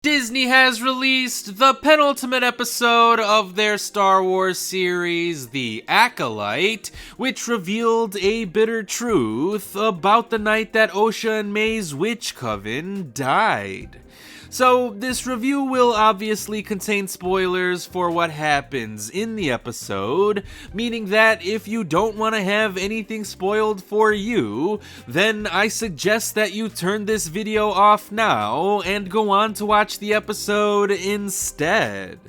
Disney has released the penultimate episode of their Star Wars series, The Acolyte, which revealed a bitter truth about the night that Osha and May's witch coven died. So, this review will obviously contain spoilers for what happens in the episode, meaning that if you don't want to have anything spoiled for you, then I suggest that you turn this video off now and go on to watch the episode instead.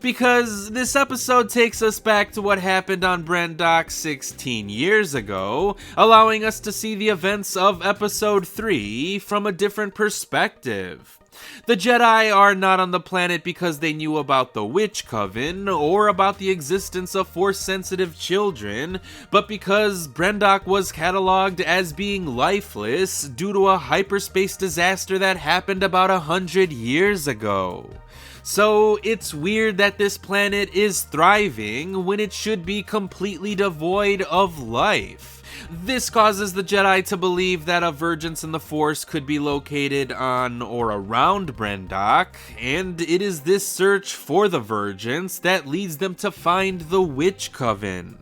Because this episode takes us back to what happened on Brendok 16 years ago, allowing us to see the events of episode 3 from a different perspective. The Jedi are not on the planet because they knew about the Witch Coven or about the existence of Force-sensitive children, but because Brendok was cataloged as being lifeless due to a hyperspace disaster that happened about 100 years ago. So it's weird that this planet is thriving when it should be completely devoid of life. This causes the Jedi to believe that a vergence in the Force could be located on or around Brendok, and it is this search for the vergence that leads them to find the Witch Coven.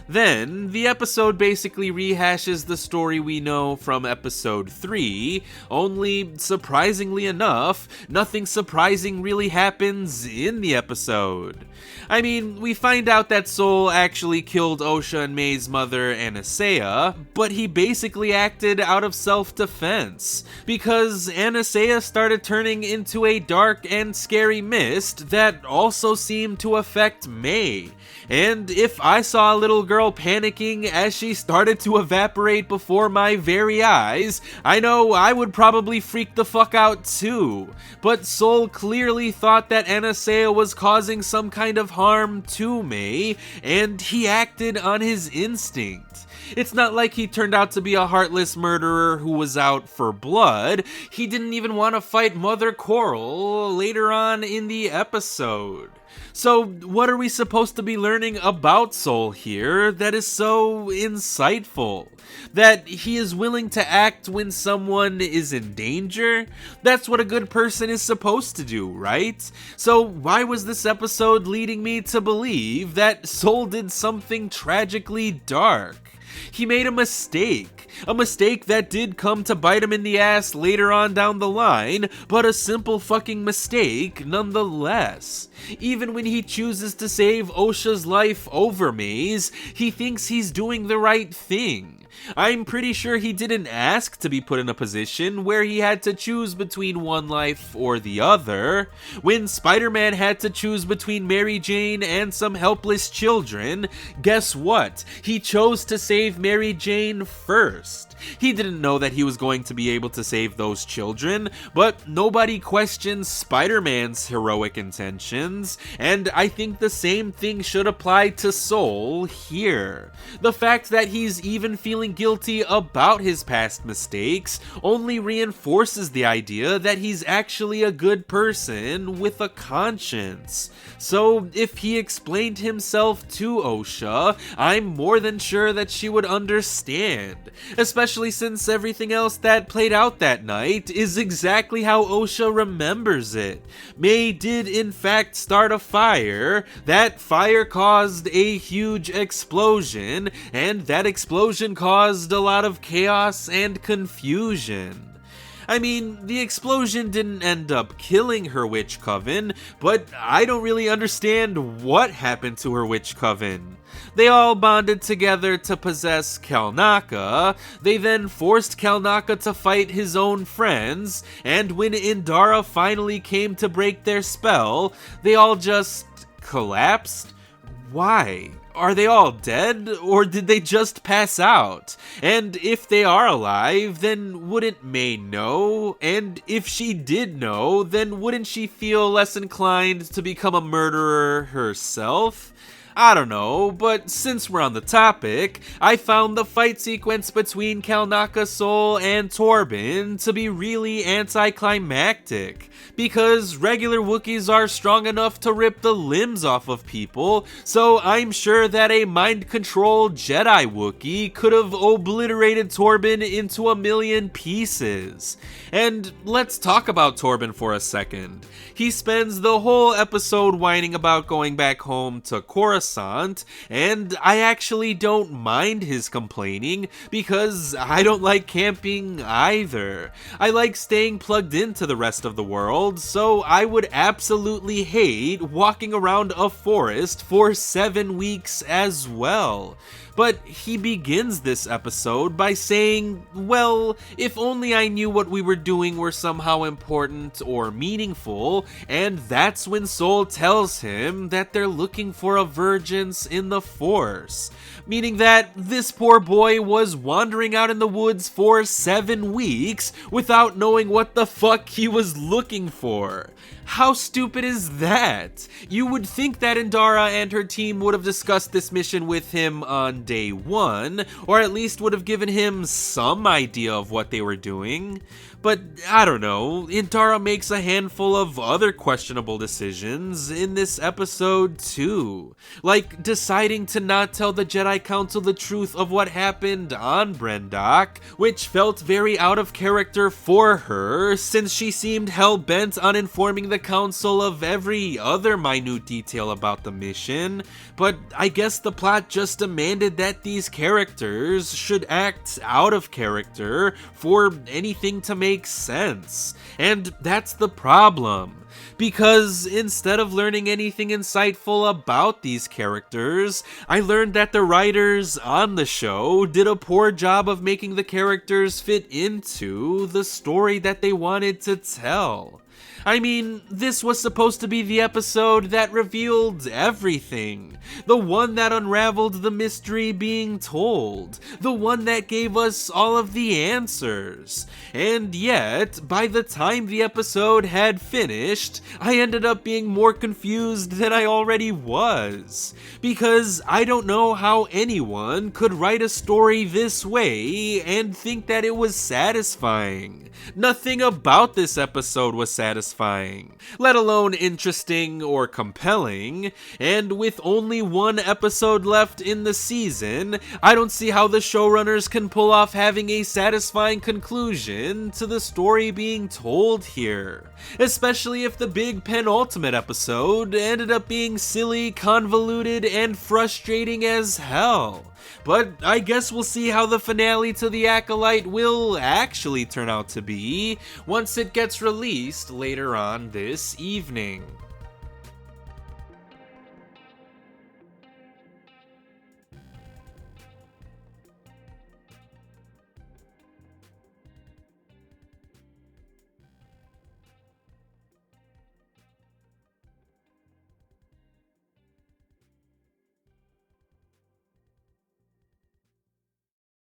Then, the episode basically rehashes the story we know from episode 3, only surprisingly enough, nothing surprising really happens in the episode. I mean, we find out that Sol actually killed Osha and May's mother, Anastasia, but he basically acted out of self-defense, because Anastasia started turning into a dark and scary mist that also seemed to affect May. And if I saw a little girl panicking as she started to evaporate before my very eyes, I know I would probably freak the fuck out too. But Sol clearly thought that Anastasia was causing some kind of harm to May, and he acted on his instinct. It's not like he turned out to be a heartless murderer who was out for blood. He didn't even want to fight Mother Coral later on in the episode. So what are we supposed to be learning about Sol here that is so insightful? That he is willing to act when someone is in danger? That's what a good person is supposed to do, right? So why was this episode leading me to believe that Sol did something tragically dark? He made a mistake that did come to bite him in the ass later on down the line, but a simple fucking mistake nonetheless. Even when he chooses to save Osha's life over May's, he thinks he's doing the right thing. I'm pretty sure he didn't ask to be put in a position where he had to choose between one life or the other. When Spider-Man had to choose between Mary Jane and some helpless children, guess what? He chose to save Mary Jane first. He didn't know that he was going to be able to save those children, but nobody questions Spider-Man's heroic intentions, and I think the same thing should apply to Sol here. The fact that he's even feeling guilty about his past mistakes only reinforces the idea that he's actually a good person with a conscience. So if he explained himself to Osha, I'm more than sure that she would understand, especially since everything else that played out that night is exactly how Osha remembers it. May did in fact start a fire, that fire caused a huge explosion, and that explosion caused a lot of chaos and confusion. I mean, the explosion didn't end up killing her witch coven, but I don't really understand what happened to her witch coven. They all bonded together to possess Kalnaka. They then forced Kalnaka to fight his own friends, and when Indara finally came to break their spell, they all just collapsed? Why? Are they all dead, or did they just pass out? And if they are alive, then wouldn't May know? And if she did know, then wouldn't she feel less inclined to become a murderer herself? I don't know, but since we're on the topic, I found the fight sequence between Kalnaka Soul and Torben to be really anticlimactic, because regular Wookiees are strong enough to rip the limbs off of people, so I'm sure that a mind-controlled Jedi Wookiee could have obliterated Torben into a million pieces. And let's talk about Torben for a second. He spends the whole episode whining about going back home to Coruscant, and I actually don't mind his complaining, because I don't like camping either. I like staying plugged into the rest of the world, so I would absolutely hate walking around a forest for 7 weeks as well. But he begins this episode by saying, well, if only I knew what we were doing were somehow important or meaningful, and that's when Soul tells him that they're looking for a vergence in the Force. Meaning that this poor boy was wandering out in the woods for 7 weeks without knowing what the fuck he was looking for. How stupid is that? You would think that Indara and her team would have discussed this mission with him on day 1, or at least would have given him some idea of what they were doing. But I don't know, Indara makes a handful of other questionable decisions in this episode too. Like deciding to not tell the Jedi Council the truth of what happened on Brendok, which felt very out of character for her since she seemed hell-bent on informing the Council of every other minute detail about the mission. But I guess the plot just demanded that these characters should act out of character for anything to make sense. And that's the problem. Because instead of learning anything insightful about these characters, I learned that the writers on the show did a poor job of making the characters fit into the story that they wanted to tell. I mean, this was supposed to be the episode that revealed everything. The one that unraveled the mystery being told. The one that gave us all of the answers. And yet, by the time the episode had finished, I ended up being more confused than I already was. Because I don't know how anyone could write a story this way and think that it was satisfying. Nothing about this episode was satisfying, let alone interesting or compelling, and with only one episode left in the season, I don't see how the showrunners can pull off having a satisfying conclusion to the story being told here. Especially if the big penultimate episode ended up being silly, convoluted, and frustrating as hell. But I guess we'll see how the finale to The Acolyte will actually turn out to be once it gets released later on this evening.